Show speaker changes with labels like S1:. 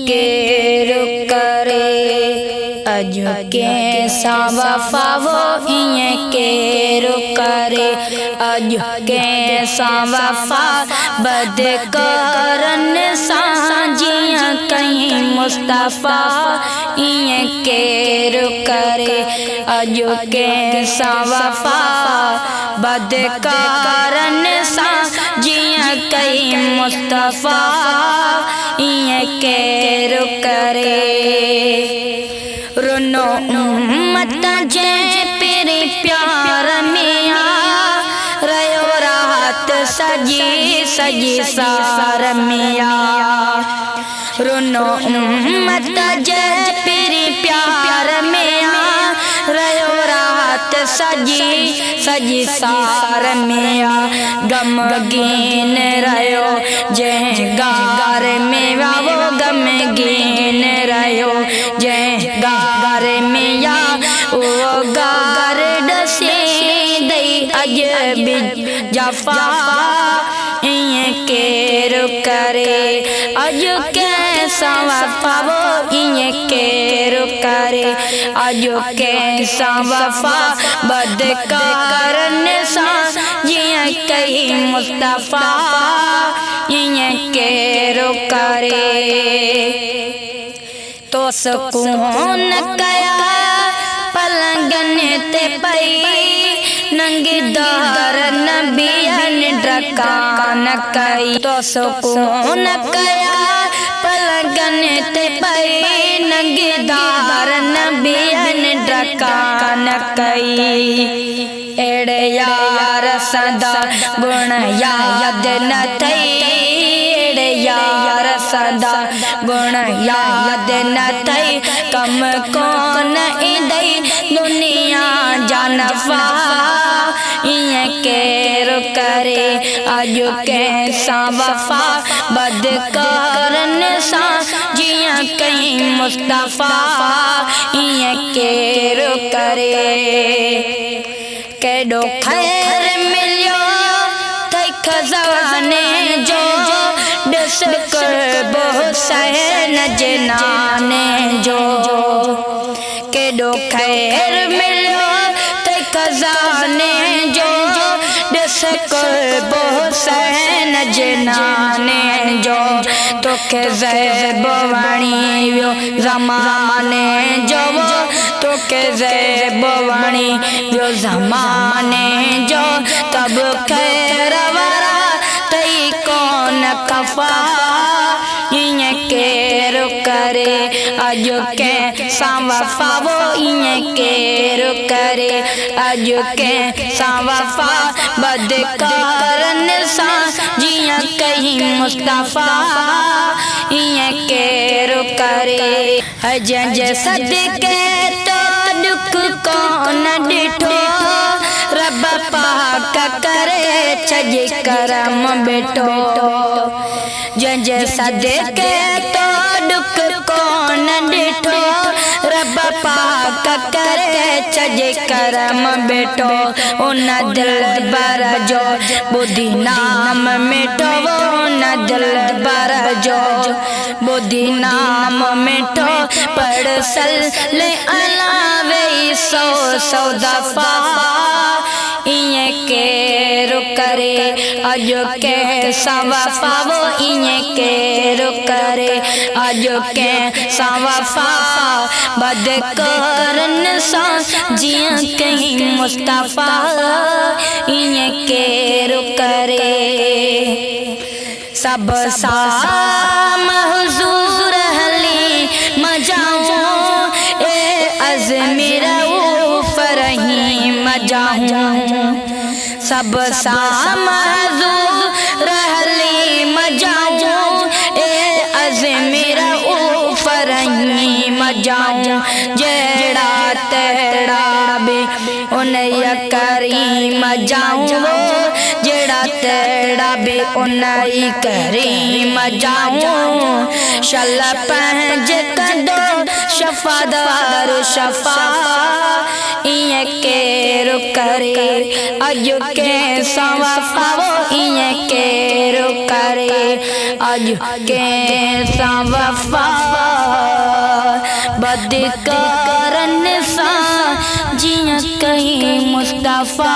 S1: केरु करे अजो के सा वफा वो इएं केरु करे अजो के सा वफा बद करन सां जियां कहीं मुस्तफा इएं केरु करे अजो के सा वफा बद करन सां जियां कहीं मुस्तफा इएं केरु करे रुनो उम्मत जे पेरे प्यार में आ रयो रात सजी सजी सार में आ रुनो उम्मत जे पेरे प्यार में आ रयो रात सजी सजी सार में आ गमगीन रयो जे गार में वो गमगीन रयो जे गार में या वो गार डसे दई अज भी जफा इएं केरु करे अज कैसा वफा वो इएं केरु करे अज कैसा वफा बद करन सां जियां कहीं मुस्तफा इएं केरु करे तो सुकून कया पलंगन ते पई नंगी दर नबियन ड्रकान कई तो सुकून कया पलंगन ते पई नंगी दर नबियन ड्रकान कई एड़े यार सदा गुण याद न थई एड़े यार सदा गुण याद न थई कम कोन इंदई दुनिया जानफा इएं केरु करे अजो कैसा वफा बद करन सां जियां कहीं मुस्तफा इएं केरु करे केडो खैर मिलियो थई खजाने जो दस कुर्ब हुसैन जनाने जो केडो खैर मिलियो थई खजाने जो दस कुर्ब हुसैन जनाने जो तोखे ज़ैब वणी वियो ज़माने जो तोखे ज़ैब वणी वियो ज़माने जो तब खैर वारा तई कोन खफा इएं केरु करे अजो कैसा वफा वो इएं केरु करे अजो कैसा वफा बद करन सां जियां कहीं मुस्तफा इएं केरु करे जंहिंज सदके तो दुख कोन ॾिठो रब पाक करे छॼे करम बेटो जंहिंज सदके तो दुख कोन ॾिठो रब पाक करे छॼे करम बेटो उन दिलबर जो ॿुधी नाम मिठो उन दिलबर जो ॿुधी नाम मिठो पढ़ सल्ले अला वेई सौ सौ दफ़ा इएं केरु करे अजो कैसा वफा वो इएं केरु करे अजो कैसा वफा बद करन सां जियां कहीं मुस्तफा इएं केरु करे सब साम हुजूर हली मजाऊं ए अज़मीर फरहीम जाऊं सब साम हुजूर हली मजाऊं ए अज़मीर फरहीम जाऊं जेड़ा तेड़ा बे उन करीम जाऊं जेड़ा तेड़ा बे उन करीम जाऊं शल पंहिंज कंदो शफादार शफा इएं केरु करे अॼु कंहिंसां वफ़ा इएं केरु करे अॼु कंहिंसां वफ़ा बद करन सा जिया कहीं मुस्तफा